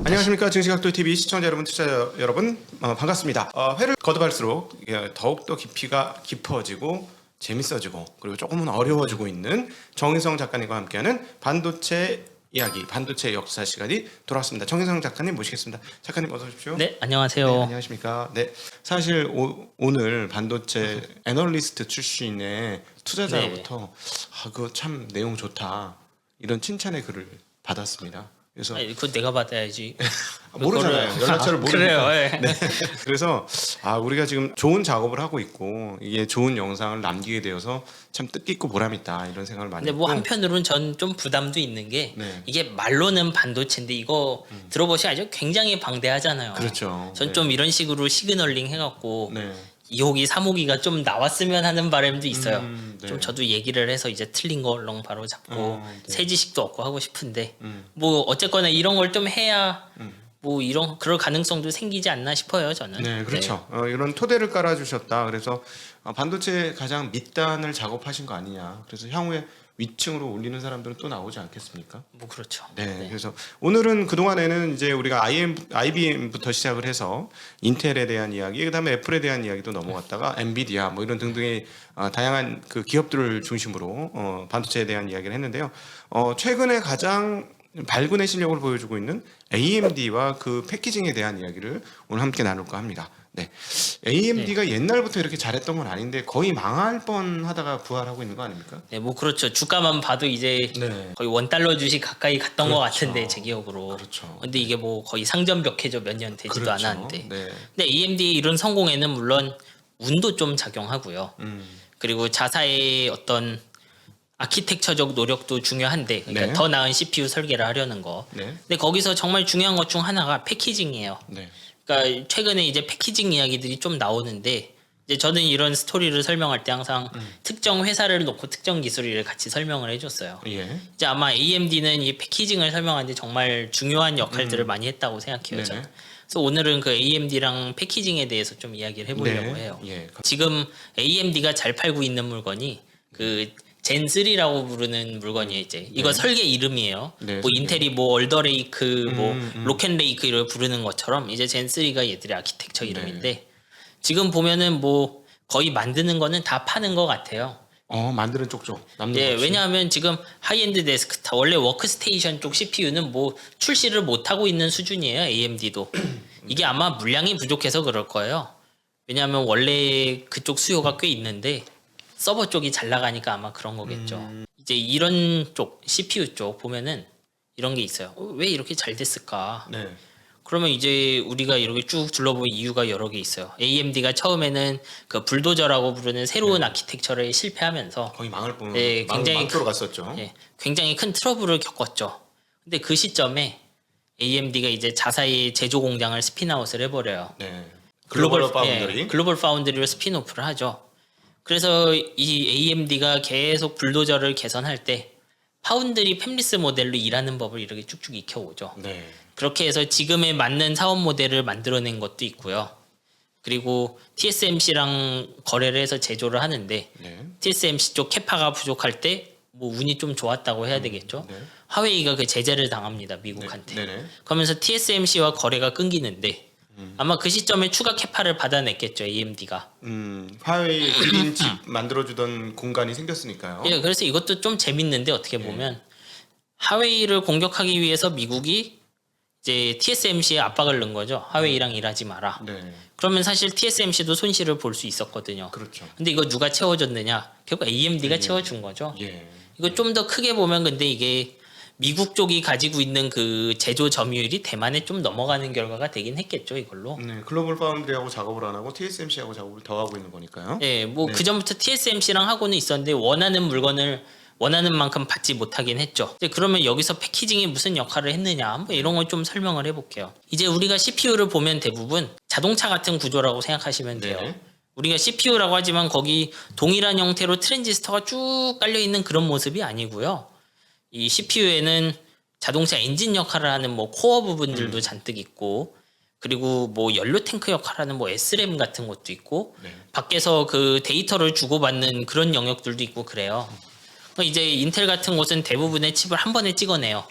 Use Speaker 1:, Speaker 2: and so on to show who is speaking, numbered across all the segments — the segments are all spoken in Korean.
Speaker 1: 안녕하십니까. 증시각도TV 시청자 여러분, 투자자 여러분, 반갑습니다. 회를 거듭할수록 더욱더 깊이가 깊어지고 재밌어지고 그리고 조금은 어려워지고 있는 정희성 작가님과 함께하는 반도체 이야기, 반도체 역사 시간이 돌아왔습니다. 정희성 작가님 모시겠습니다. 작가님 어서 오십시오.
Speaker 2: 네, 안녕하세요.
Speaker 1: 네, 안녕하십니까. 네, 사실 오늘 반도체 애널리스트 출신의 투자자로부터 그거 참 내용 좋다 이런 칭찬의 글을 받았습니다. 그래서
Speaker 2: 그거 내가 받아야지.
Speaker 1: 모르잖아요. 연락처를 모르니까.
Speaker 2: 그래요. 예.
Speaker 1: 네. 그래서 우리가 지금 좋은 작업을 하고 있고 이게 좋은 영상을 남기게 되어서 참 뜻깊고 보람있다 이런 생각을 많이
Speaker 2: 근데 뭐
Speaker 1: 했고.
Speaker 2: 한편으로는 전 좀 부담도 있는 게
Speaker 1: 네.
Speaker 2: 이게 말로는 반도체인데 이거 들어보셔야죠. 굉장히 방대하잖아요.
Speaker 1: 그렇죠.
Speaker 2: 전
Speaker 1: 네.
Speaker 2: 좀 이런 식으로 시그널링 해갖고
Speaker 1: 네.
Speaker 2: 2호기, 3호기가 좀 나왔으면 하는 바람도 있어요.
Speaker 1: 네.
Speaker 2: 좀 저도 얘기를 해서 이제 틀린 거 얼렁 바로 잡고
Speaker 1: 네.
Speaker 2: 새 지식도 얻고 하고 싶은데 뭐 어쨌거나 이런 걸 좀 해야 뭐 그럴 가능성도 생기지 않나 싶어요, 저는.
Speaker 1: 네, 그렇죠. 이런 토대를 깔아주셨다. 그래서 반도체 가장 밑단을 작업하신 거 아니냐. 그래서 향후에 위층으로 올리는 사람들은 또 나오지 않겠습니까?
Speaker 2: 뭐 그렇죠.
Speaker 1: 네, 그래서 오늘은 그 동안에는 이제 우리가 IBM부터 시작을 해서 인텔에 대한 이야기, 그다음에 애플에 대한 이야기도 넘어갔다가 엔비디아 뭐 이런 등등의 다양한 그 기업들을 중심으로 반도체에 대한 이야기를 했는데요. 최근에 가장 발군의 실력을 보여주고 있는 AMD와 그 패키징에 대한 이야기를 오늘 함께 나눌까 합니다. 네, AMD가 옛날부터 이렇게 잘했던 건 아닌데 거의 망할 뻔하다가 부활하고 있는 거 아닙니까?
Speaker 2: 네, 뭐 그렇죠. 주가만 봐도 이제
Speaker 1: 네.
Speaker 2: 거의 $1 주식 가까이 갔던 것
Speaker 1: 그렇죠.
Speaker 2: 같은데 제 기억으로.
Speaker 1: 그렇죠.
Speaker 2: 근데 이게 뭐 거의 상점벽해져 몇 년 되지도
Speaker 1: 그렇죠.
Speaker 2: 않았는데.
Speaker 1: 네.
Speaker 2: 근데 AMD의 이런 성공에는 물론 운도 좀 작용하고요. 그리고 자사의 어떤 아키텍처적 노력도 중요한데, 그러니까
Speaker 1: 네.
Speaker 2: 더 나은 CPU 설계를 하려는 거.
Speaker 1: 네.
Speaker 2: 근데 거기서 정말 중요한 것 중 하나가 패키징이에요.
Speaker 1: 네.
Speaker 2: 그러니까 최근에 이제 패키징 이야기들이 좀 나오는데 이제 저는 이런 스토리를 설명할 때 항상 특정 회사를 놓고 특정 기술을 같이 설명을 해줬어요.
Speaker 1: 예.
Speaker 2: 이제 아마 AMD는 이 패키징을 설명하는데 정말 중요한 역할들을 많이 했다고 생각해요. 저는.
Speaker 1: 네네.
Speaker 2: 그래서 오늘은 그 AMD랑 패키징에 대해서 좀 이야기를 해보려고
Speaker 1: 네.
Speaker 2: 해요.
Speaker 1: 예.
Speaker 2: 지금 AMD가 잘 팔고 있는 물건이 그 젠3라고 부르는 물건이에요. 이제 이거 설계 이름이에요.
Speaker 1: 네,
Speaker 2: 뭐 인텔이 뭐 얼더레이크, 뭐
Speaker 1: 음.
Speaker 2: 로켓레이크 이걸 부르는 것처럼 이제 젠3가 얘들의 아키텍처 이름인데 지금 보면은 뭐 거의 만드는 거는 다 파는 것 같아요.
Speaker 1: 만드는 쪽쪽 남는
Speaker 2: 네,
Speaker 1: 거 없이.
Speaker 2: 왜냐하면 지금 하이엔드 데스크탑 원래 워크스테이션 쪽 CPU는 뭐 출시를 못 하고 있는 수준이에요. AMD도 이게 아마 물량이 부족해서 그럴 거예요. 왜냐하면 원래 그쪽 수요가 꽤 있는데 서버 쪽이 잘 나가니까 아마 그런 거겠죠. 이제 이런 쪽 CPU 쪽 보면은 이런 게 있어요. 왜 이렇게 잘 됐을까?
Speaker 1: 네.
Speaker 2: 그러면 이제 우리가 이렇게 쭉 둘러보면 이유가 여러 개 있어요. AMD가 처음에는 그 불도저라고 부르는 새로운 아키텍처를 실패하면서
Speaker 1: 거의 망할 뻔.
Speaker 2: 네, 굉장히
Speaker 1: 망토로 갔었죠.
Speaker 2: 예, 굉장히 큰 트러블을 겪었죠. 근데 그 시점에 AMD가 이제 자사의 제조 공장을 스핀아웃을 해버려요.
Speaker 1: 네. 글로벌 파운드리.
Speaker 2: 예, 글로벌 파운드리로 스핀오프를 하죠. 그래서 이 AMD가 계속 불도저를 개선할 때 파운드리 팹리스 모델로 일하는 법을 이렇게 쭉쭉 익혀오죠.
Speaker 1: 네.
Speaker 2: 그렇게 해서 지금에 맞는 사업 모델을 만들어낸 것도 있고요. 그리고 TSMC랑 거래를 해서 제조를 하는데
Speaker 1: 네.
Speaker 2: TSMC 쪽 캐파가 부족할 때 뭐 운이 좀 좋았다고 해야 되겠죠.
Speaker 1: 네.
Speaker 2: 화웨이가 그 제재를 당합니다. 미국한테.
Speaker 1: 네네.
Speaker 2: 그러면서 TSMC와 거래가 끊기는데 아마 그 시점에 추가 캐파를 받아냈겠죠. AMD가.
Speaker 1: 화웨이 그린 칩 만들어주던 공간이 생겼으니까요.
Speaker 2: 예, 그래서 이것도 좀 재밌는데 어떻게 보면 하웨이를 공격하기 위해서 미국이 이제 TSMC에 압박을 넣은 거죠. 하웨이랑 일하지 마라.
Speaker 1: 네.
Speaker 2: 그러면 사실 TSMC도 손실을 볼 수 있었거든요.
Speaker 1: 그렇죠.
Speaker 2: 근데 이거 누가 채워줬느냐? 결국 AMD가 채워준 거죠.
Speaker 1: 예.
Speaker 2: 이거 좀 더 크게 보면 근데 이게 미국 쪽이 가지고 있는 그 제조 점유율이 대만에 좀 넘어가는 결과가 되긴 했겠죠, 이걸로.
Speaker 1: 네. 글로벌 파운드리하고 작업을 안 하고 TSMC하고 작업을 더 하고 있는 거니까요.
Speaker 2: 예, 뭐 그 전부터 TSMC랑 하고는 있었는데 원하는 물건을 원하는 만큼 받지 못하긴 했죠. 이제 그러면 여기서 패키징이 무슨 역할을 했느냐, 뭐 이런 걸 좀 설명을 해볼게요. 이제 우리가 CPU를 보면 대부분 자동차 같은 구조라고 생각하시면 돼요.
Speaker 1: 네.
Speaker 2: 우리가 CPU라고 하지만 거기 동일한 형태로 트랜지스터가 쭉 깔려 있는 그런 모습이 아니고요. 이 CPU에는 자동차 엔진 역할을 하는 뭐 코어 부분들도 잔뜩 있고, 그리고 뭐 연료 탱크 역할하는 뭐 SRAM 같은 것도 있고, 밖에서 그 데이터를 주고받는 그런 영역들도 있고 그래요. 이제 인텔 같은 곳은 대부분의 칩을 한 번에 찍어내요.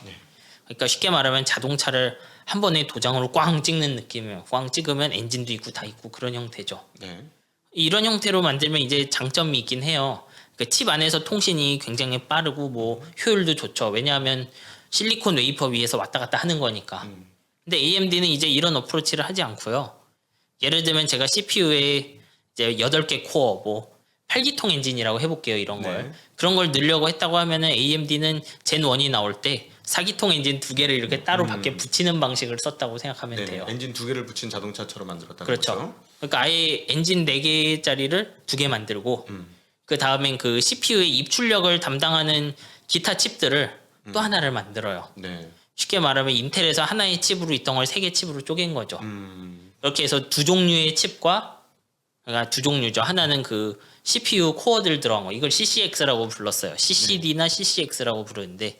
Speaker 2: 그러니까 쉽게 말하면 자동차를 한 번에 도장으로 꽝 찍는 느낌이에요. 꽝 찍으면 엔진도 있고 다 있고 그런 형태죠.
Speaker 1: 네.
Speaker 2: 이런 형태로 만들면 이제 장점이 있긴 해요. 그 칩 안에서 통신이 굉장히 빠르고 뭐 효율도 좋죠. 왜냐하면 실리콘 웨이퍼 위에서 왔다 갔다 하는 거니까. 근데 AMD는 이제 이런 어프로치를 하지 않고요. 예를 들면 제가 CPU에 이제 8개 코어 뭐 8기통 엔진이라고 해볼게요. 이런 걸.
Speaker 1: 네.
Speaker 2: 그런 걸 넣으려고 했다고 하면은 AMD는 젠 1이 나올 때 4기통 엔진 2개를 이렇게 따로 밖에 붙이는 방식을 썼다고 생각하면
Speaker 1: 네.
Speaker 2: 돼요.
Speaker 1: 엔진 2개를 붙인 자동차처럼 만들었다는
Speaker 2: 그렇죠.
Speaker 1: 거죠.
Speaker 2: 그러니까 아예 엔진 4개짜리를 2개 만들고 그 다음엔 그 CPU의 입출력을 담당하는 기타 칩들을 또 하나를 만들어요.
Speaker 1: 네.
Speaker 2: 쉽게 말하면 인텔에서 하나의 칩으로 있던 걸 3개 칩으로 쪼갠 거죠.
Speaker 1: 음.
Speaker 2: 이렇게 해서 두 종류의 칩과 그러니까 두 종류죠. 하나는 그 CPU 코어들 들어간 거. 이걸 CCX라고 불렀어요. CCD나 CCX라고 부르는데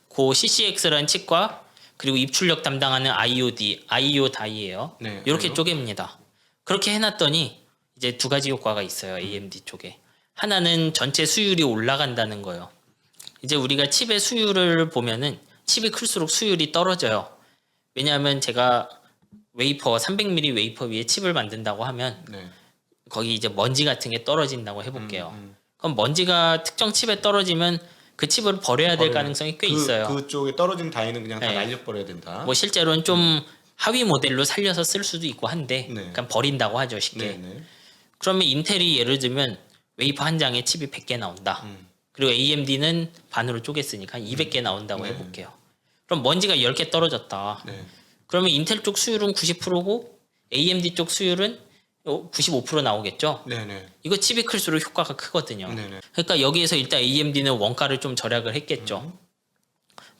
Speaker 2: 그 CCX라는 칩과 그리고 입출력 담당하는 IO 다이예요.
Speaker 1: 네,
Speaker 2: 이렇게
Speaker 1: IO.
Speaker 2: 쪼갭니다. 그렇게 해놨더니 이제 두 가지 효과가 있어요. AMD 쪽에. 하나는 전체 수율이 올라간다는 거예요. 이제 우리가 칩의 수율을 보면은 칩이 클수록 수율이 떨어져요. 왜냐하면 제가 웨이퍼 300mm 웨이퍼 위에 칩을 만든다고 하면
Speaker 1: 네.
Speaker 2: 거기 이제 먼지 같은 게 떨어진다고 해볼게요. 그럼 먼지가 특정 칩에 떨어지면 그 칩을 버려야 될 가능성이 꽤 있어요.
Speaker 1: 그쪽에 떨어진 다이는 그냥 다
Speaker 2: 네.
Speaker 1: 날려버려야 된다.
Speaker 2: 뭐 실제로는 좀 하위 모델로 살려서 쓸 수도 있고 한데
Speaker 1: 네.
Speaker 2: 그냥 버린다고 하죠 쉽게.
Speaker 1: 네, 네.
Speaker 2: 그러면 인텔이 예를 들면 웨이퍼 한 장에 칩이 100개 나온다. 그리고 AMD는 반으로 쪼갰으니까 200개 나온다고
Speaker 1: 네.
Speaker 2: 해볼게요. 그럼 먼지가 10개 떨어졌다.
Speaker 1: 네.
Speaker 2: 그러면 인텔 쪽 수율은 90%고 AMD 쪽 수율은 95% 나오겠죠.
Speaker 1: 네, 네.
Speaker 2: 이거 칩이 클수록 효과가 크거든요.
Speaker 1: 네, 네.
Speaker 2: 그러니까 여기에서 일단 AMD는 원가를 좀 절약을 했겠죠.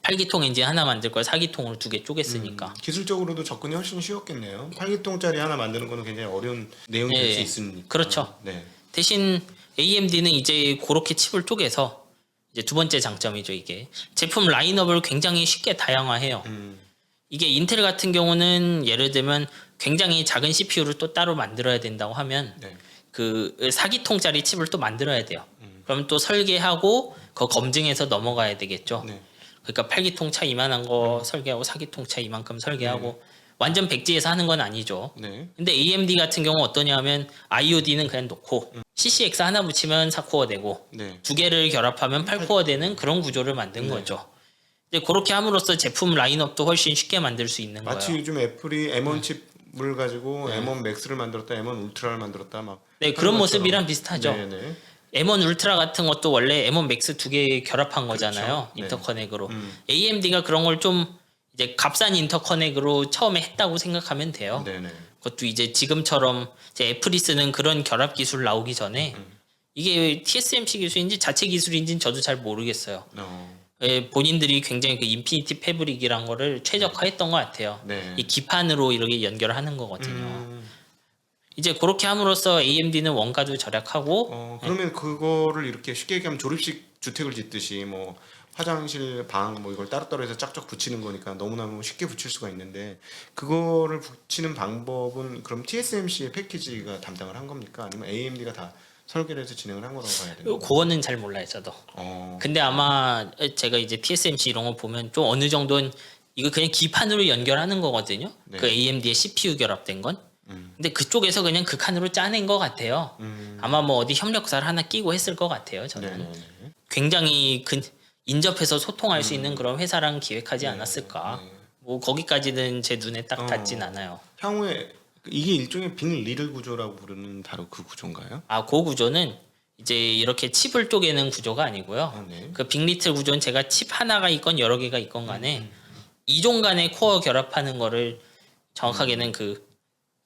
Speaker 2: 8기통 엔진 하나 만들 걸 4기통으로 2개 쪼갰으니까.
Speaker 1: 기술적으로도 접근이 훨씬 쉬웠겠네요. 8기통짜리 하나 만드는 거는 굉장히 어려운 내용이 될 수
Speaker 2: 네.
Speaker 1: 있으니까.
Speaker 2: 그렇죠.
Speaker 1: 네.
Speaker 2: 대신 AMD는 이제 그렇게 칩을 쪼개서 이제 두 번째 장점이죠, 이게. 제품 라인업을 굉장히 쉽게 다양화해요. 이게 인텔 같은 경우는 예를 들면 굉장히 작은 CPU를 또 따로 만들어야 된다고 하면
Speaker 1: 네.
Speaker 2: 그 4기통짜리 칩을 또 만들어야 돼요. 그럼 또 설계하고 그 검증해서 넘어가야 되겠죠.
Speaker 1: 네.
Speaker 2: 그러니까 8기통 차 이만한 거 설계하고 4기통 차 이만큼 설계하고 완전 백지에서 하는 건 아니죠.
Speaker 1: 네.
Speaker 2: 근데 AMD 같은 경우 어떠냐면 IOD는 그냥 놓고 CCX 하나 붙이면 4코어 되고
Speaker 1: 네.
Speaker 2: 두 개를 결합하면 8코어 되는 그런 구조를 만든 거죠. 이제 그렇게 함으로써 제품 라인업도 훨씬 쉽게 만들 수 있는
Speaker 1: 마치
Speaker 2: 거예요.
Speaker 1: 요즘 애플이 M1 칩을 가지고 M1 맥스를 만들었다, M1 울트라를 만들었다 막.
Speaker 2: 네,
Speaker 1: 하는
Speaker 2: 그런
Speaker 1: 것처럼.
Speaker 2: 모습이랑 비슷하죠.
Speaker 1: 네, 네.
Speaker 2: M1 울트라 같은 것도 원래 M1 맥스 두 개 결합한 거잖아요.
Speaker 1: 네.
Speaker 2: 인터커넥으로. AMD가 그런 걸 좀 이제 값싼 인터커넥으로 처음에 했다고 생각하면 돼요.
Speaker 1: 네, 네.
Speaker 2: 그것도 이제 지금처럼 이제 애플이 쓰는 그런 결합 기술 나오기 전에 이게 TSMC 기술인지 자체 기술인지는 저도 잘 모르겠어요. 예, 본인들이 굉장히 그 인피니티 패브릭이란 거를 최적화했던 것 같아요.
Speaker 1: 네.
Speaker 2: 이 기판으로 이렇게 연결하는 거거든요. 이제 그렇게 함으로써 AMD는 원가도 절약하고
Speaker 1: 그러면 그거를 이렇게 쉽게 얘기하면 조립식 주택을 짓듯이 뭐 화장실, 방 뭐 이걸 따로따로 해서 짝짝 붙이는 거니까 너무나 쉽게 붙일 수가 있는데 그거를 붙이는 방법은 그럼 TSMC의 패키지가 담당을 한 겁니까? 아니면 AMD가 다 설계를 해서 진행을 한 거라고 봐야 되나요?
Speaker 2: 그거는 잘 몰라요, 저도.
Speaker 1: 어.
Speaker 2: 근데 아마 제가 이제 TSMC 이런 거 보면 좀 어느 정도는 이거 그냥 기판으로 연결하는 거거든요.
Speaker 1: 네.
Speaker 2: 그 AMD의 CPU 결합된 건. 근데 그쪽에서 그냥 극한으로 짜낸 것 같아요. 아마 뭐 어디 협력사를 하나 끼고 했을 것 같아요. 저는
Speaker 1: 네네네.
Speaker 2: 굉장히 인접해서 소통할 수 있는 그런 회사랑 기획하지 않았을까. 뭐 거기까지는 제 눈에 딱 닿진 않아요.
Speaker 1: 향후에 이게 일종의 빅 리를 구조라고 부르는 바로 그 구조인가요?
Speaker 2: 아, 그 구조는 이제 이렇게 칩을 쪼개는 구조가 아니고요.
Speaker 1: 아, 네.
Speaker 2: 그 빅리틀 구조는 제가 칩 하나가 있건 여러 개가 있건 간에 이종 간의 코어 결합하는 거를 정확하게는 그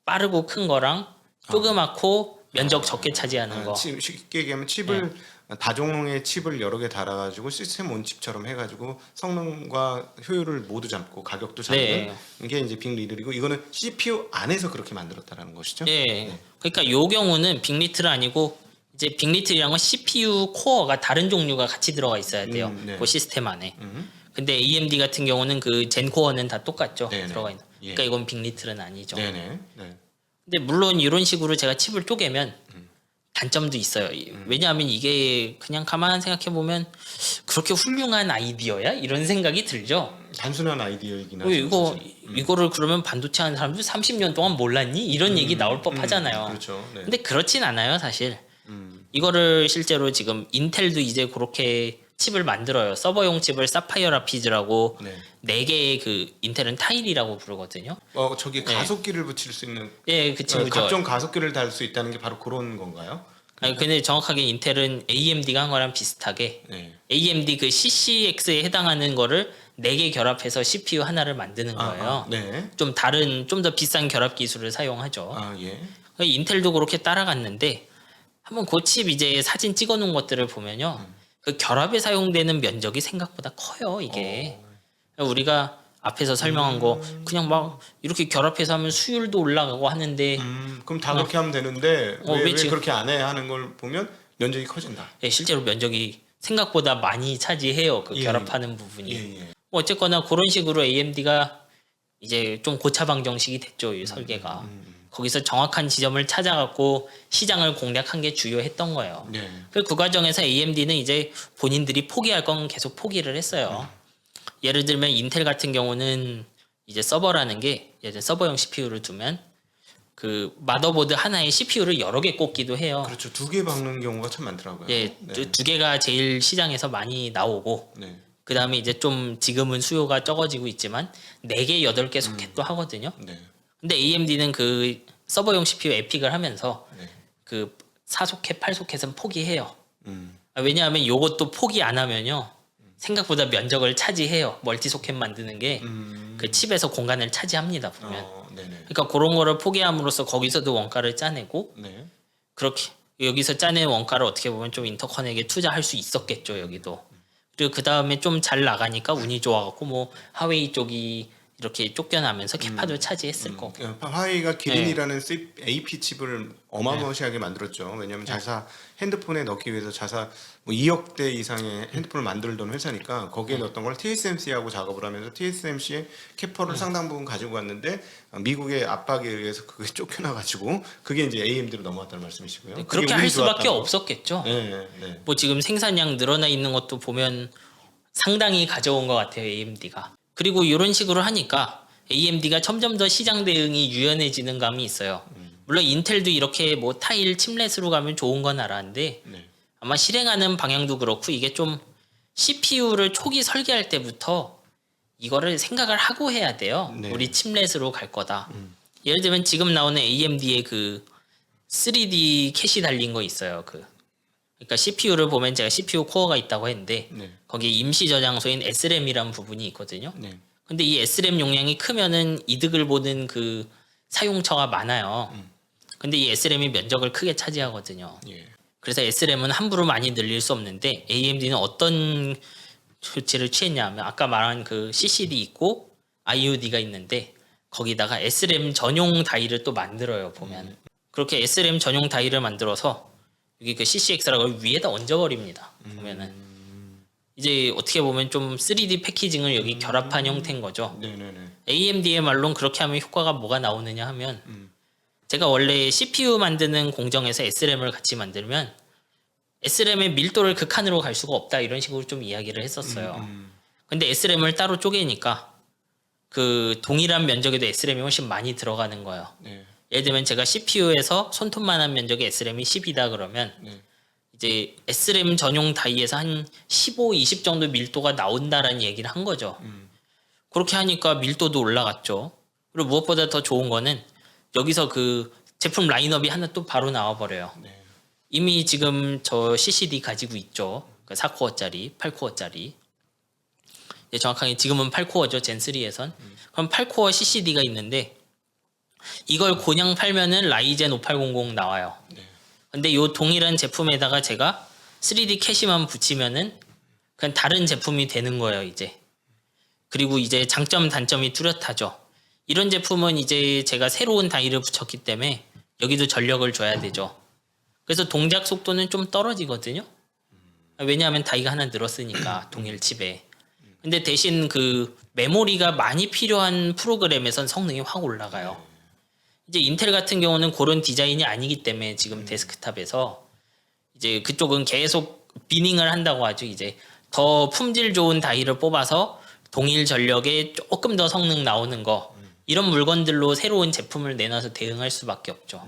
Speaker 2: 빠르고 큰 거랑 조그맣고 면적 적게 차지하는 거.
Speaker 1: 쉽게 얘기하면 칩을 다종의 칩을 여러 개 달아가지고 시스템 온 칩처럼 해가지고 성능과 효율을 모두 잡고 가격도 잡는
Speaker 2: 네.
Speaker 1: 게 이제 빅 리들이고 이거는 CPU 안에서 그렇게 만들었다라는 것이죠.
Speaker 2: 예. 그러니까 요 경우는 빅리틀은 아니고 이제 빅리틀이란 건 CPU 코어가 다른 종류가 같이 들어가 있어야 돼요.
Speaker 1: 네.
Speaker 2: 그 시스템 안에. 근데 AMD 같은 경우는 그 젠 코어는 다 똑같죠.
Speaker 1: 네네.
Speaker 2: 들어가 있는.
Speaker 1: 예.
Speaker 2: 그러니까 이건 빅리틀은 아니죠.
Speaker 1: 네네. 네.
Speaker 2: 근데 물론 이런 식으로 제가 칩을 쪼개면 단점도 있어요. 왜냐하면 이게 그냥 가만 생각해 보면 그렇게 훌륭한 아이디어야 이런 생각이 들죠.
Speaker 1: 단순한 아이디어이긴
Speaker 2: 왜
Speaker 1: 하죠.
Speaker 2: 이거를 그러면 반도체 하는 사람들 30년 동안 몰랐니? 이런 얘기 나올 법하잖아요.
Speaker 1: 그렇죠. 네.
Speaker 2: 근데 그렇진 않아요, 사실.
Speaker 1: 음.
Speaker 2: 이거를 실제로 지금 인텔도 이제 그렇게 칩을 만들어요. 서버용 칩을 사파이어 라피즈라고
Speaker 1: 네.
Speaker 2: 4개의 그 인텔은 타일이라고 부르거든요.
Speaker 1: 저기 가속기를 붙일 수 있는
Speaker 2: 예, 그 친구죠.
Speaker 1: 각종 가속기를 달 수 있다는 게 바로 그런 건가요?
Speaker 2: 아니, 근데 정확하게 인텔은 AMD가 한 거랑 비슷하게
Speaker 1: 네.
Speaker 2: AMD 그 CCX에 해당하는 거를 4개 결합해서 CPU 하나를 만드는 거예요.
Speaker 1: 네.
Speaker 2: 좀 다른 좀 더 비싼 결합 기술을 사용하죠.
Speaker 1: 예.
Speaker 2: 인텔도 그렇게 따라갔는데 한번 그 칩 이제 사진 찍어 놓은 것들을 보면요. 그 결합에 사용되는 면적이 생각보다 커요, 이게. 우리가 앞에서 설명한 거 그냥 막 이렇게 결합해서 하면 수율도 올라가고 하는데
Speaker 1: 그럼 다 그렇게 하면 되는데 왜
Speaker 2: 지금-
Speaker 1: 그렇게 안 해 하는 걸 보면 면적이 커진다.
Speaker 2: 예, 실제로 면적이 생각보다 많이 차지해요. 그
Speaker 1: 예,
Speaker 2: 결합하는 부분이.
Speaker 1: 예.
Speaker 2: 뭐 어쨌거나 그런 식으로 AMD가 이제 좀 고차방정식이 됐죠, 이 설계가. 거기서 정확한 지점을 찾아갖고 시장을 공략한 게 주요했던 거예요.
Speaker 1: 네.
Speaker 2: 그 과정에서 AMD는 이제 본인들이 포기할 건 계속 포기를 했어요. 예를 들면 인텔 같은 경우는 이제 서버라는 게 예를 서버용 CPU를 두면 그 마더보드 하나에 CPU를 여러 개 꽂기도 해요.
Speaker 1: 그렇죠. 2개 박는 경우가 참 많더라고요.
Speaker 2: 예,
Speaker 1: 네.
Speaker 2: 두 개가 제일 시장에서 많이 나오고
Speaker 1: 네.
Speaker 2: 그 다음에 이제 좀 지금은 수요가 적어지고 있지만 4개, 8개 소켓도 하거든요.
Speaker 1: 네.
Speaker 2: 근데 AMD는 그 서버용 CPU 에픽을 하면서
Speaker 1: 네.
Speaker 2: 그 4소켓, 8소켓은 포기해요.
Speaker 1: 음.
Speaker 2: 왜냐하면 요것도 포기 안 하면요. 생각보다 면적을 차지해요. 멀티소켓 만드는 게 그 칩에서 공간을 차지합니다, 보면.
Speaker 1: 네네.
Speaker 2: 그러니까 그런 거를 포기함으로써 거기서도 원가를 짜내고
Speaker 1: 네.
Speaker 2: 그렇게 여기서 짜낸 원가를 어떻게 보면 좀 인터커넥에 투자할 수 있었겠죠, 여기도. 그리고 그 다음에 좀 잘 나가니까 운이 좋아갖고 뭐 하웨이 쪽이 이렇게 쫓겨나면서 캐파도 차지했을 거고.
Speaker 1: 화웨이가 기린이라는 AP 칩을 어마무시하게 만들었죠. 왜냐하면 자사 핸드폰에 넣기 위해서 자사 뭐 2억 대 이상의 핸드폰을 만들던 회사니까 거기에 넣었던 걸 TSMC하고 작업을 하면서 TSMC의 캐퍼를 상당 부분 가지고 갔는데 미국의 압박에 의해서 그게 쫓겨나가지고 그게 이제 AMD로 넘어갔다는 말씀이시고요. 그게
Speaker 2: 그렇게
Speaker 1: 운이
Speaker 2: 할 수밖에
Speaker 1: 좋았다는 거.
Speaker 2: 없었겠죠.
Speaker 1: 네, 네.
Speaker 2: 뭐 지금 생산량 늘어나 있는 것도 보면 상당히 가져온 것 같아요, AMD가. 그리고 이런 식으로 하니까 AMD가 점점 더 시장 대응이 유연해지는 감이 있어요. 물론 인텔도 이렇게 뭐 타일 칩렛으로 가면 좋은 건 알았는데
Speaker 1: 네.
Speaker 2: 아마 실행하는 방향도 그렇고 이게 좀 CPU를 초기 설계할 때부터 이거를 생각을 하고 해야 돼요.
Speaker 1: 네.
Speaker 2: 우리 칩렛으로 갈 거다. 예를 들면 지금 나오는 AMD의 그 3D 캐시 달린 거 있어요. 그러니까 CPU를 보면 제가 CPU 코어가 있다고 했는데
Speaker 1: 네.
Speaker 2: 거기에 임시 저장소인 SRAM이라는 부분이 있거든요.
Speaker 1: 네.
Speaker 2: 근데 이 SRAM 용량이 크면은 이득을 보는 그 사용처가 많아요. 근데 이 SRAM이 면적을 크게 차지하거든요.
Speaker 1: 예.
Speaker 2: 그래서 SRAM은 함부로 많이 늘릴 수 없는데 AMD는 어떤 조치를 취했냐면 아까 말한 그 CCD 있고 IOD가 있는데 거기다가 SRAM 전용 다이를 또 만들어요, 보면. 그렇게 SRAM 전용 다이를 만들어서 여기 그 CCX라고 위에다 얹어버립니다. 보면은 이제 어떻게 보면 좀 3D 패키징을 여기 결합한 형태인 거죠.
Speaker 1: 네네네.
Speaker 2: AMD의 말로는 그렇게 하면 효과가 뭐가 나오느냐 하면 제가 원래 CPU 만드는 공정에서 SRAM을 같이 만들면 SRAM의 밀도를 극한으로 갈 수가 없다 이런 식으로 좀 이야기를 했었어요. 근데 SRAM을 따로 쪼개니까 그 동일한 면적에도 SRAM이 훨씬 많이 들어가는 거예요.
Speaker 1: 네.
Speaker 2: 예를 들면 제가 CPU에서 손톱만한 면적의 SRAM이 10이다 그러면
Speaker 1: 네.
Speaker 2: 이제 SRAM 전용 다이에서 한 15, 20 정도 밀도가 나온다라는 얘기를 한 거죠. 그렇게 하니까 밀도도 올라갔죠. 그리고 무엇보다 더 좋은 거는 여기서 그 제품 라인업이 하나 또 바로 나와버려요.
Speaker 1: 네.
Speaker 2: 이미 지금 저 CCD 가지고 있죠. 그 4코어짜리, 8코어짜리. 정확하게 지금은 8코어죠. 젠3에선. 그럼 8코어 CCD가 있는데 이걸 그냥 팔면은 라이젠 5800 나와요.
Speaker 1: 네.
Speaker 2: 근데 요 동일한 제품에다가 제가 3D 캐시만 붙이면은 그냥 다른 제품이 되는 거예요, 이제. 그리고 이제 장점, 단점이 뚜렷하죠. 이런 제품은 이제 제가 새로운 다이를 붙였기 때문에 여기도 전력을 줘야 되죠. 그래서 동작 속도는 좀 떨어지거든요. 왜냐하면 다이가 하나 늘었으니까 동일 칩에. 근데 대신 그 메모리가 많이 필요한 프로그램에선 성능이 확 올라가요. 이제 인텔 같은 경우는 그런 디자인이 아니기 때문에 지금 데스크탑에서 이제 그쪽은 계속 비닝을 한다고 하죠. 이제 더 품질 좋은 다이를 뽑아서 동일 전력에 조금 더 성능 나오는 거 이런 물건들로 새로운 제품을 내놔서 대응할 수밖에 없죠.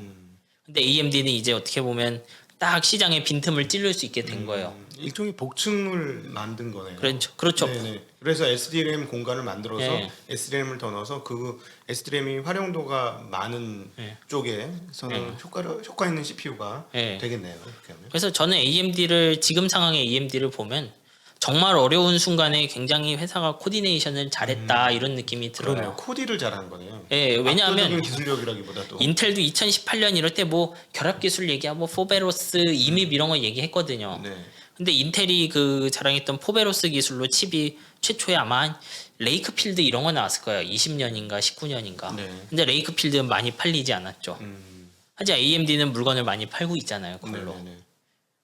Speaker 2: 근데 AMD는 이제 어떻게 보면 딱 시장의 빈틈을 찌를 수 있게 된 거예요.
Speaker 1: 일종의 복층을 만든 거네요.
Speaker 2: 그렇죠.
Speaker 1: 네네. 그래서 SDRAM 공간을 만들어서
Speaker 2: 네.
Speaker 1: SDRAM을 더 넣어서 그 SDRAM이 활용도가 많은
Speaker 2: 네.
Speaker 1: 쪽에서는 효과 있는 CPU가
Speaker 2: 네.
Speaker 1: 되겠네요. 이렇게 하면.
Speaker 2: 그래서 저는 AMD를 지금 상황의 AMD를 보면 정말 어려운 순간에 굉장히 회사가 코디네이션을 잘했다 이런 느낌이 들어요.
Speaker 1: 그러네요. 코디를 잘하는 거네요.
Speaker 2: 예, 왜냐하면
Speaker 1: 압도적인 기술력이라기보다 또
Speaker 2: 인텔도 2018년 이럴 때 뭐 결합 기술 얘기하고 포베로스, 이밉 이런 거 얘기했거든요.
Speaker 1: 네.
Speaker 2: 근데 인텔이 그 자랑했던 포베로스 기술로 칩이 최초에 아마 한 레이크필드 이런 거 나왔을 거예요. 20년인가 19년인가.
Speaker 1: 네.
Speaker 2: 근데 레이크필드는 많이 팔리지 않았죠. 하지만 AMD는 물건을 많이 팔고 있잖아요. 그걸로.
Speaker 1: 네네네.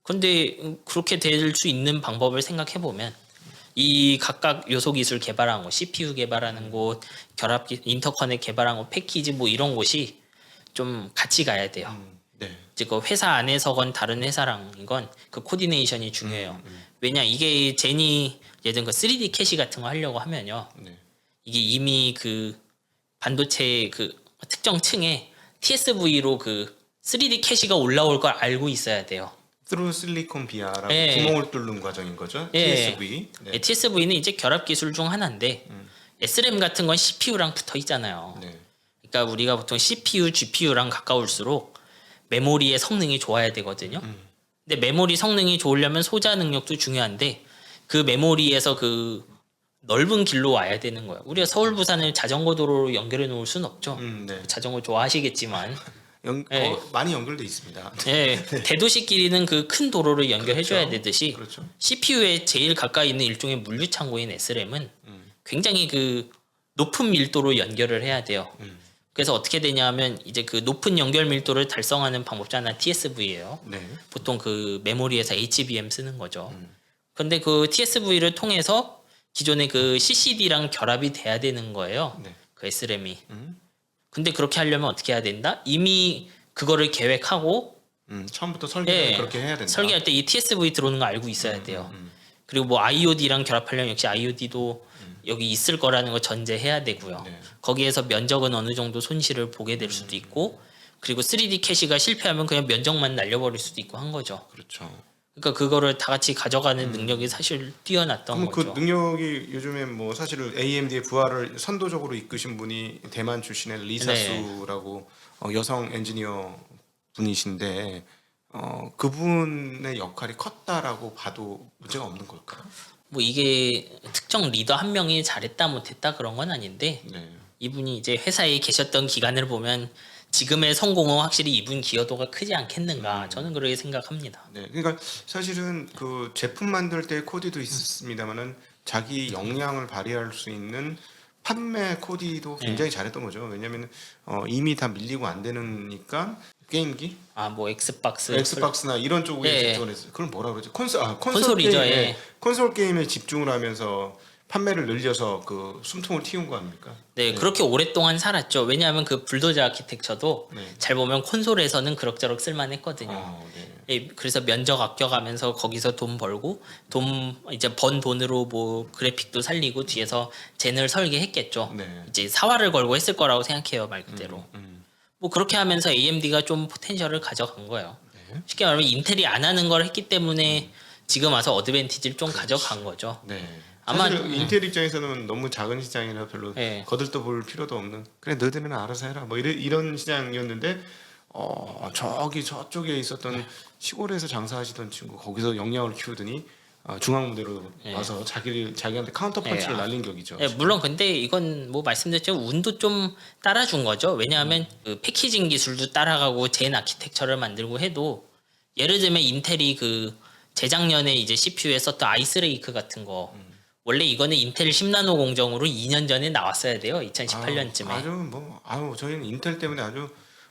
Speaker 2: 근데 그렇게 될 수 있는 방법을 생각해 보면 이 각각 요소 기술 개발한 곳, CPU 개발하는 곳, 결합 인터커넥 개발한 곳, 패키지 뭐 이런 곳이 좀 같이 가야 돼요.
Speaker 1: 네.
Speaker 2: 이제 그 회사 안에서건 다른 회사랑이건 그 코디네이션이 중요해요. 왜냐 이게 제니 예전 그 3D 캐시 같은 거 하려고 하면요.
Speaker 1: 네.
Speaker 2: 이게 이미 그 반도체 그 특정 층에 TSV로 그 3D 캐시가 올라올 걸 알고 있어야 돼요.
Speaker 1: 트루 실리콘 비아라고
Speaker 2: 예.
Speaker 1: 구멍을 뚫는 과정인 거죠.
Speaker 2: 예.
Speaker 1: TSV. 네.
Speaker 2: 네, TSV는 이제 결합 기술 중 하나인데 SRAM 같은 건 CPU랑 붙어 있잖아요.
Speaker 1: 네.
Speaker 2: 그러니까 우리가 보통 CPU, GPU랑 가까울수록 메모리의 성능이 좋아야 되거든요. 근데 메모리 성능이 좋으려면 소자 능력도 중요한데 그 메모리에서 그 넓은 길로 와야 되는 거예요. 우리가 서울 부산을 자전거 도로로 연결해 놓을 수는 없죠.
Speaker 1: 네.
Speaker 2: 자전거 좋아하시겠지만 네.
Speaker 1: 많이 연결돼 있습니다.
Speaker 2: 네, 대도시끼리는 그 큰 도로를 연결해줘야
Speaker 1: 그렇죠.
Speaker 2: 되듯이
Speaker 1: 그렇죠.
Speaker 2: CPU에 제일 가까이 있는 일종의 물류 창고인 SRAM은 굉장히 그 높은 밀도로 연결을 해야 돼요. 그래서 어떻게 되냐면 이제 그 높은 연결 밀도를 달성하는 방법 중 하나 TSV예요.
Speaker 1: 네.
Speaker 2: 보통 그 메모리에서 HBM 쓰는 거죠. 근데 그 TSV를 통해서 기존의 그 CCD랑 결합이 돼야 되는 거예요.
Speaker 1: 네.
Speaker 2: 그 SRAM이. 근데 그렇게 하려면 어떻게 해야 된다? 이미 그거를 계획하고
Speaker 1: 처음부터 설계를
Speaker 2: 예,
Speaker 1: 그렇게 해야 된다.
Speaker 2: 설계할 때 이 TSV 들어오는 거 알고 있어야 돼요. 그리고 뭐 IOD랑 결합하려면 역시 IOD도 여기 있을 거라는 거 전제해야 되고요.
Speaker 1: 네.
Speaker 2: 거기에서 면적은 어느 정도 손실을 보게 될 수도 있고 그리고 3D 캐시가 실패하면 그냥 면적만 날려버릴 수도 있고 한 거죠.
Speaker 1: 그렇죠.
Speaker 2: 그러니까 그거를 다 같이 가져가는 능력이 사실 뛰어났던
Speaker 1: 그럼
Speaker 2: 거죠.
Speaker 1: 그 능력이 요즘에 뭐 사실은 AMD의 부활을 선도적으로 이끄신 분이 대만 출신의 리사수라고 여성 엔지니어 분이신데 그분의 역할이 컸다라고 봐도 문제가 없는 걸까요?
Speaker 2: 뭐 이게 특정 리더 한 명이 잘했다 못했다 그런 건 아닌데
Speaker 1: 네.
Speaker 2: 이분이 이제 회사에 계셨던 기간을 보면 지금의 성공은 확실히 이분 기여도가 크지 않겠는가 저는 그렇게 생각합니다.
Speaker 1: 네. 그러니까 사실은 그 제품 만들 때 코디도 있습니다만은 자기 역량을 발휘할 수 있는 판매 코디도 굉장히 잘했던 거죠. 왜냐하면 이미 다 밀리고 안 되니까 게임기,
Speaker 2: 아 뭐 엑스박스,
Speaker 1: 엑스박스나 이런 쪽에
Speaker 2: 예.
Speaker 1: 집중을 했어요. 그걸 뭐라 그러지? 콘솔
Speaker 2: 콘솔이죠,
Speaker 1: 게임에
Speaker 2: 예.
Speaker 1: 콘솔 게임에 집중을 하면서 판매를 늘려서 그 숨통을 틔운 거 아닙니까?
Speaker 2: 네, 그렇게 오랫동안 살았죠. 왜냐하면 그 불도저 아키텍처도
Speaker 1: 네.
Speaker 2: 잘 보면 콘솔에서는 그럭저럭 쓸만했거든요.
Speaker 1: 네.
Speaker 2: 예, 그래서 면적 아껴가면서 거기서 돈 벌고 이제 번 돈으로 뭐 그래픽도 살리고 뒤에서 젠을 설계했겠죠.
Speaker 1: 네.
Speaker 2: 이제 사활을 걸고 했을 거라고 생각해요, 말 그대로. 뭐 그렇게 하면서 AMD가 좀 포텐셜을 가져간 거예요.
Speaker 1: 네.
Speaker 2: 쉽게 말하면 인텔이 안 하는 걸 했기 때문에 지금 와서 어드밴티지를 좀 가져간 거죠.
Speaker 1: 네.
Speaker 2: 아마-
Speaker 1: 사실 인텔 입장에서는 너무 작은 시장이라 별로
Speaker 2: 네.
Speaker 1: 거들떠 볼 필요도 없는 그래 너희들은 알아서 해라 뭐 이런 시장이었는데 저기 저쪽에 있었던 시골에서 장사하시던 친구 거기서 역량을 키우더니 중앙 무대로 와서 자기한테 카운터 펀치를
Speaker 2: 네.
Speaker 1: 날린 격이죠.
Speaker 2: 예, 물론 근데 이건 뭐 말씀드렸지만 운도 좀 따라준 거죠. 왜냐하면 그 패키징 기술도 따라가고 젠 아키텍처를 만들고 해도 예를 들면 인텔이 그 재작년에 이제 CPU에 썼던 아이스레이크 같은 거 원래 이거는 인텔 10나노 공정으로 2년 전에 나왔어야 돼요. 2018년쯤에.
Speaker 1: 아주 저희는 인텔 때문에 아주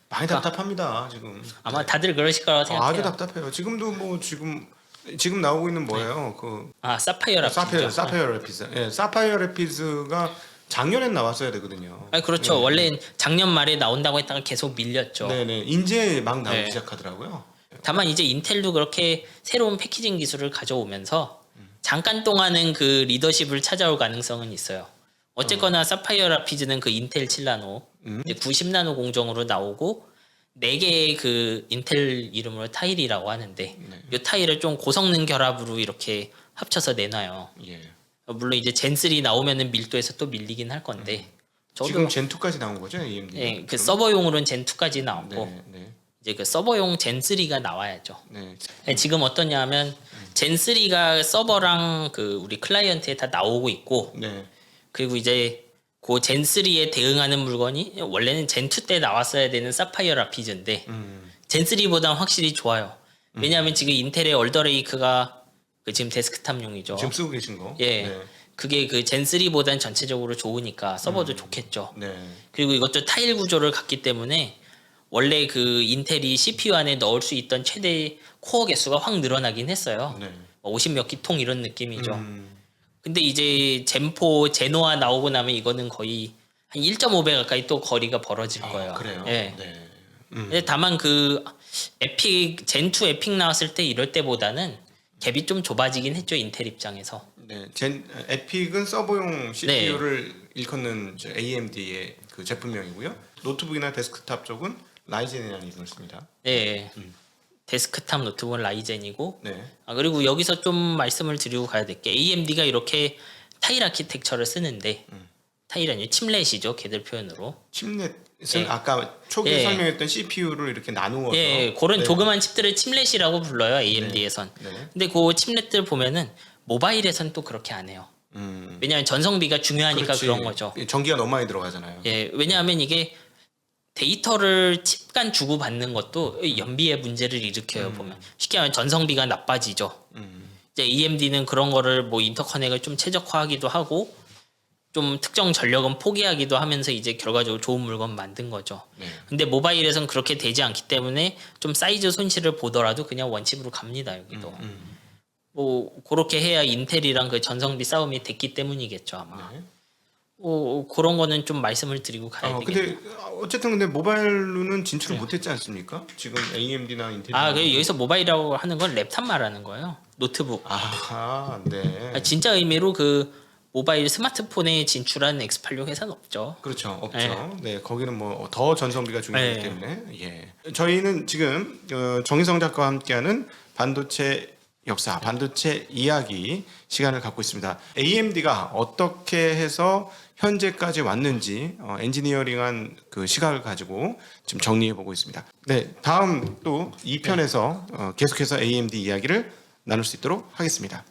Speaker 1: 많이 답답합니다 지금.
Speaker 2: 아마 다들 그러실 거라고 생각해요.
Speaker 1: 아주 답답해요. 지금도 뭐 지금 나오고 있는 뭐예요? 그
Speaker 2: 사파이어 라피드.
Speaker 1: 사파이어 레피드. 예, 사파이어 레피드가 작년에 나왔어야 되거든요.
Speaker 2: 그렇죠.
Speaker 1: 네.
Speaker 2: 원래 작년 말에 나온다고 했다가 계속 밀렸죠.
Speaker 1: 네네. 이제 막 나오기
Speaker 2: 네.
Speaker 1: 시작하더라고요.
Speaker 2: 다만 이제 인텔도 그렇게 새로운 패키징 기술을 가져오면서 잠깐 동안은 그 리더십을 찾아올 가능성은 있어요. 어쨌거나 사파이어 라피즈는 그 인텔 7나노, 이제 90나노 공정으로 나오고 4개의 그 인텔 이름으로 타일이라고 하는데 이 타일을 좀 고성능 결합으로 이렇게 합쳐서 내놔요.
Speaker 1: 예.
Speaker 2: 물론 이제 젠3 나오면은 밀도에서 또 밀리긴 할 건데 저도
Speaker 1: 지금 젠2까지 나온 거죠, AMD?
Speaker 2: 예, 그 서버용으로는 젠2까지 나오고
Speaker 1: 네, 네,
Speaker 2: 이제 그 서버용 젠3가 나와야죠.
Speaker 1: 네.
Speaker 2: 예, 지금 어떠냐면 젠3가 서버랑 그 우리 클라이언트에 다 나오고 있고
Speaker 1: 네.
Speaker 2: 그리고 이제 그 젠3에 대응하는 물건이 원래는 젠2 때 나왔어야 되는 사파이어 라피즈인데 젠3보다는 확실히 좋아요. 왜냐하면 지금 인텔의 얼더레이크가 그 지금 데스크탑용이죠.
Speaker 1: 지금 쓰고 계신 거?
Speaker 2: 예.
Speaker 1: 네.
Speaker 2: 그게 그 젠3보다는 전체적으로 좋으니까 서버도 좋겠죠.
Speaker 1: 네.
Speaker 2: 그리고 이것도 타일 구조를 갖기 때문에 원래 그 인텔이 CPU 안에 넣을 수 있던 최대 코어 개수가 확 늘어나긴 했어요.
Speaker 1: 네.
Speaker 2: 50 몇 기 통 이런 느낌이죠.
Speaker 1: 음,
Speaker 2: 근데 이제 젠4, 제노아 나오고 나면 이거는 거의 한 1.5배 가까이 또 거리가 벌어질 거예요.
Speaker 1: 그래요?
Speaker 2: 예.
Speaker 1: 네.
Speaker 2: 근데 다만 그 에픽 젠2 에픽 나왔을 때 이럴 때보다는 갭이 좀 좁아지긴 했죠 인텔 입장에서.
Speaker 1: 네. 에픽은 서버용 CPU를 일컫는 AMD의 그 제품명이고요. 노트북이나 데스크탑 쪽은 라이젠이라는 이름을 씁니다.
Speaker 2: 네. 데스크탑 노트북은 라이젠이고
Speaker 1: 네.
Speaker 2: 그리고 여기서 좀 말씀을 드리고 가야 될 게 AMD가 이렇게 타일 아키텍처를 쓰는데 타일 아니에요 칩렛이죠 걔들 표현으로.
Speaker 1: 칩렛은
Speaker 2: 예.
Speaker 1: 아까 초기에
Speaker 2: 예.
Speaker 1: 설명했던 CPU를 이렇게 나누어서
Speaker 2: 예, 그런
Speaker 1: 네.
Speaker 2: 조그만 칩들을 칩렛이라고 불러요 AMD에선.
Speaker 1: 네.
Speaker 2: 근데 그 칩렛들 보면은 모바일에선 또 그렇게 안 해요. 왜냐하면 전성비가 중요하니까
Speaker 1: 그렇지.
Speaker 2: 그런 거죠.
Speaker 1: 전기가 너무 많이 들어가잖아요.
Speaker 2: 예, 왜냐하면 이게 데이터를 칩 간 주고 받는 것도 연비의 문제를 일으켜요. 보면 쉽게 말하면 전성비가 나빠지죠. 이제 AMD는 그런 거를 뭐 인터커넥을 좀 최적화하기도 하고 좀 특정 전력은 포기하기도 하면서 이제 결과적으로 좋은 물건 만든 거죠.
Speaker 1: 네.
Speaker 2: 근데 모바일에선 그렇게 되지 않기 때문에 좀 사이즈 손실을 보더라도 그냥 원칩으로 갑니다 여기도. 뭐 그렇게 해야 인텔이랑 그 전성비 싸움이 됐기 때문이겠죠 아마.
Speaker 1: 네.
Speaker 2: 그런 거는 좀 말씀을 드리고 가야 되겠네요.
Speaker 1: 근데 어쨌든 근데 모바일로는 진출을 못했지 않습니까? 지금 AMD나 인텔.
Speaker 2: 그 여기서 모바일이라고 하는 건 랩탑 말하는 거예요. 노트북.
Speaker 1: 아하, 네.
Speaker 2: 진짜 의미로 그 모바일 스마트폰에 진출한 X86 회사는 없죠.
Speaker 1: 그렇죠, 없죠. 네, 거기는 뭐 더 전성비가 중요하기
Speaker 2: 네.
Speaker 1: 때문에. 예. 저희는 지금 정희성 작가와 함께하는 반도체 역사, 반도체 이야기 시간을 갖고 있습니다. AMD가 어떻게 해서 현재까지 왔는지 엔지니어링한 그 시각을 가지고 지금 정리해 보고 있습니다. 네, 다음 또 2편에서 계속해서 AMD 이야기를 나눌 수 있도록 하겠습니다.